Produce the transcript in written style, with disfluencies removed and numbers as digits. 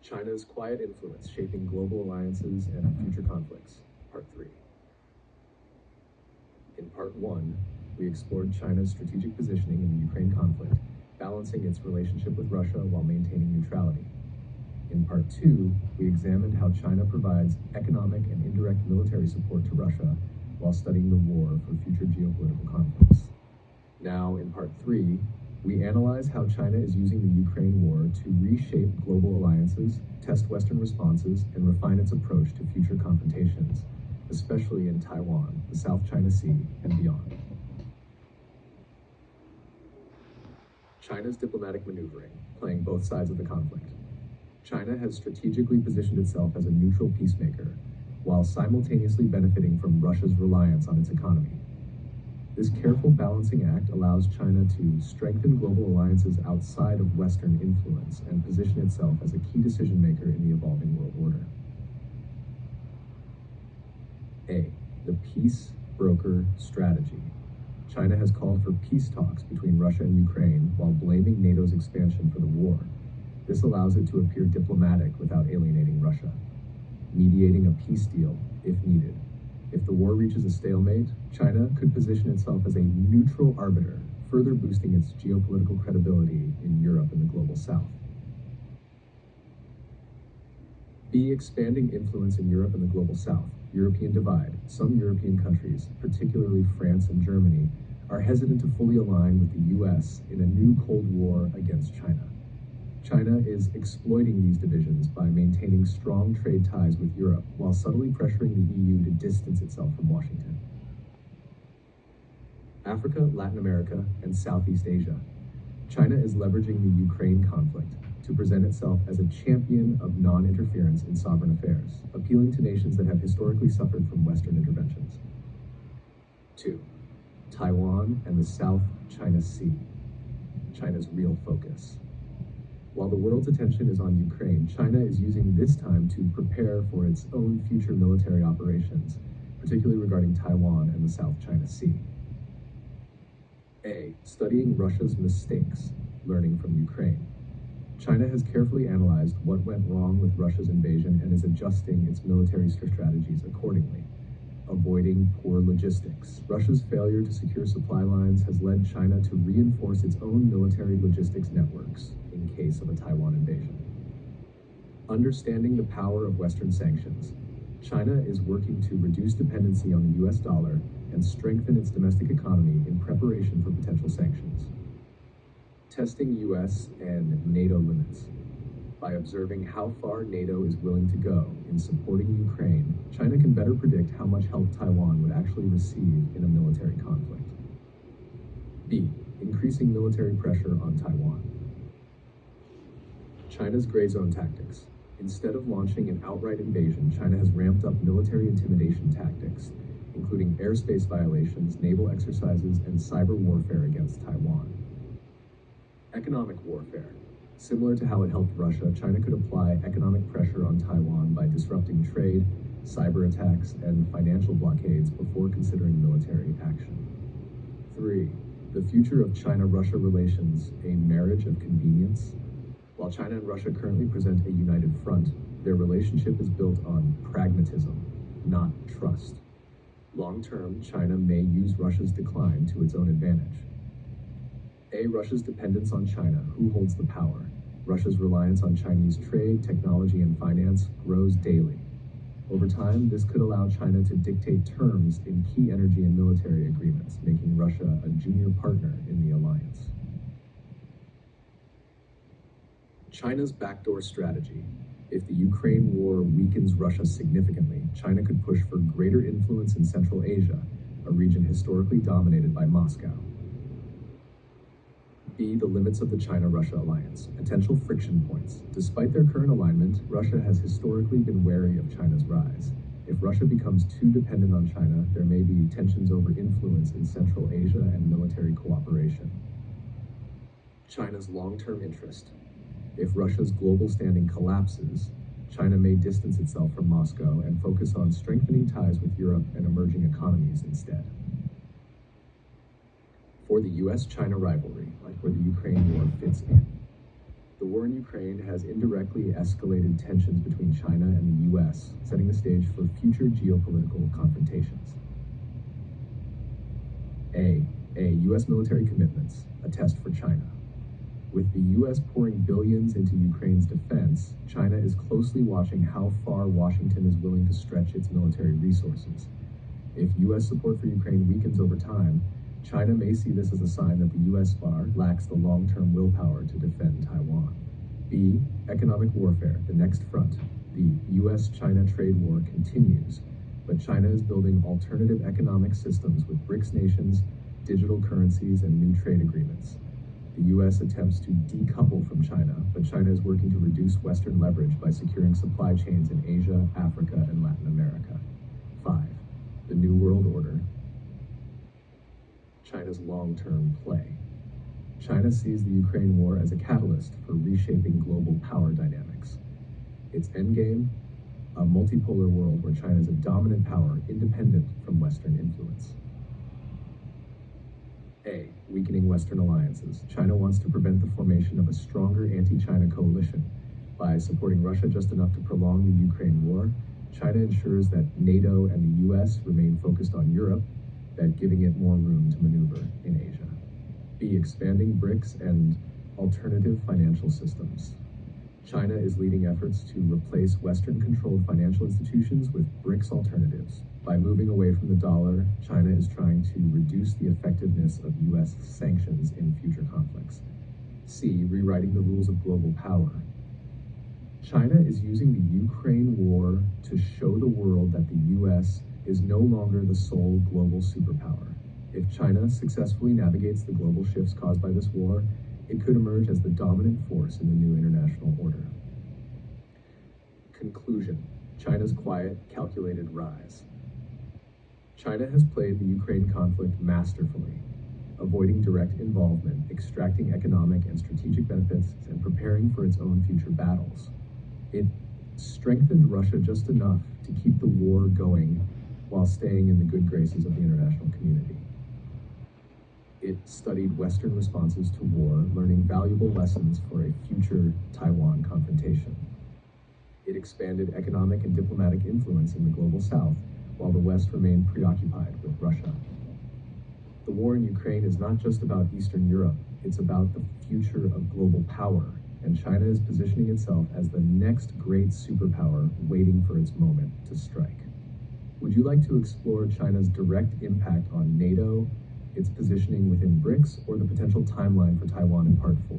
China's quiet influence shaping global alliances and future conflicts, Part 3. In Part 1, we explored China's strategic positioning in the Ukraine conflict, balancing its relationship with Russia while maintaining neutrality. In Part 2, we examined how China provides economic and indirect military support to Russia while studying the war for future geopolitical conflicts. Now, in Part 3, we analyze how China is using the Ukraine war to reshape global alliances, test Western responses, and refine its approach to future confrontations, especially in Taiwan, the South China Sea, and beyond. China's diplomatic maneuvering, playing both sides of the conflict. China has strategically positioned itself as a neutral peacemaker, while simultaneously benefiting from Russia's reliance on its economy. This careful balancing act allows China to strengthen global alliances outside of Western influence and position itself as a key decision maker in the evolving world order. A. The peace broker strategy. China has called for peace talks between Russia and Ukraine while blaming NATO's expansion for the war. This allows it to appear diplomatic without alienating Russia, mediating a peace deal if needed. If the war reaches a stalemate, China could position itself as a neutral arbiter, further boosting its geopolitical credibility in Europe and the global South. B. Expanding influence in Europe and the global South. European divide. Some European countries, particularly France and Germany, are hesitant to fully align with the US in a new Cold War against China. China is exploiting these divisions by maintaining strong trade ties with Europe while subtly pressuring the EU to distance itself from Washington. Africa, Latin America, and Southeast Asia. China is leveraging the Ukraine conflict to present itself as a champion of non-interference in sovereign affairs, appealing to nations that have historically suffered from Western interventions. 2. Taiwan and the South China Sea. China's real focus. While the world's attention is on Ukraine, China is using this time to prepare for its own future military operations, particularly regarding Taiwan and the South China Sea. A. Studying Russia's mistakes, learning from Ukraine. China has carefully analyzed what went wrong with Russia's invasion and is adjusting its military strategies accordingly. Avoiding poor logistics. Russia's failure to secure supply lines has led China to reinforce its own military logistics networks in case of a Taiwan invasion. Understanding the power of Western sanctions. China is working to reduce dependency on the US dollar and strengthen its domestic economy in preparation for potential sanctions. Testing US and NATO limits. By observing how far NATO is willing to go in supporting Ukraine, China can better predict how much help Taiwan would actually receive in a military conflict. B. Increasing military pressure on Taiwan. China's gray zone tactics. Instead of launching an outright invasion, China has ramped up military intimidation tactics, including airspace violations, naval exercises, and cyber warfare against Taiwan. Economic warfare. Similar to how it helped Russia, China could apply economic pressure on Taiwan by disrupting trade, cyber attacks, and financial blockades before considering military action. 3. The future of China-Russia relations, a marriage of convenience. While China and Russia currently present a united front, their relationship is built on pragmatism, not trust. Long-term, China may use Russia's decline to its own advantage. A. Russia's dependence on China. Who holds the power? Russia's reliance on Chinese trade, technology, and finance grows daily. Over time, this could allow China to dictate terms in key energy and military agreements, making Russia a junior partner in the alliance. China's backdoor strategy. If the Ukraine war weakens Russia significantly, China could push for greater influence in Central Asia, a region historically dominated by Moscow. B. The limits of the China-Russia alliance. Potential friction points. Despite their current alignment, Russia has historically been wary of China's rise. If Russia becomes too dependent on China, there may be tensions over influence in Central Asia and military cooperation. China's long-term interest. If Russia's global standing collapses, China may distance itself from Moscow and focus on strengthening ties with Europe and emerging economies instead. For the US-China rivalry, like where the Ukraine war fits in. The war in Ukraine has indirectly escalated tensions between China and the US, setting the stage for future geopolitical confrontations. A. U.S. military commitments, a test for China. With the U.S. pouring billions into Ukraine's defense, China is closely watching how far Washington is willing to stretch its military resources. If U.S. support for Ukraine weakens over time, China may see this as a sign that the U.S. lacks the long-term willpower to defend Taiwan. B. Economic warfare, the next front. The U.S.-China trade war continues, but China is building alternative economic systems with BRICS nations, digital currencies, and new trade agreements. The U.S. attempts to decouple from China, but China is working to reduce Western leverage by securing supply chains in Asia, Africa, and Latin America. 5. The New World Order. China's long-term play. China sees the Ukraine war as a catalyst for reshaping global power dynamics. Its endgame? A multipolar world where China is a dominant power independent from Western influence. A. Weakening Western alliances. China wants to prevent the formation of a stronger anti-China coalition. By supporting Russia just enough to prolong the Ukraine war, China ensures that NATO and the US remain focused on Europe, that giving it more room to maneuver in Asia. B. Expanding BRICS and alternative financial systems. China is leading efforts to replace Western-controlled financial institutions with BRICS alternatives. By moving away from the dollar, China is trying to reduce the effectiveness of U.S. sanctions in future conflicts. C. Rewriting the rules of global power. China is using the Ukraine war to show the world that the U.S. is no longer the sole global superpower. If China successfully navigates the global shifts caused by this war, it could emerge as the dominant force in the new international order. Conclusion: China's quiet, calculated rise. China has played the Ukraine conflict masterfully, avoiding direct involvement, extracting economic and strategic benefits, and preparing for its own future battles. It strengthened Russia just enough to keep the war going while staying in the good graces of the international community. It studied Western responses to war, learning valuable lessons for a future Taiwan confrontation. It expanded economic and diplomatic influence in the global South, while the West remained preoccupied with Russia. The war in Ukraine is not just about Eastern Europe, it's about the future of global power, and China is positioning itself as the next great superpower waiting for its moment to strike. Would you like to explore China's direct impact on NATO, its positioning within BRICS, or the potential timeline for Taiwan in Part 4?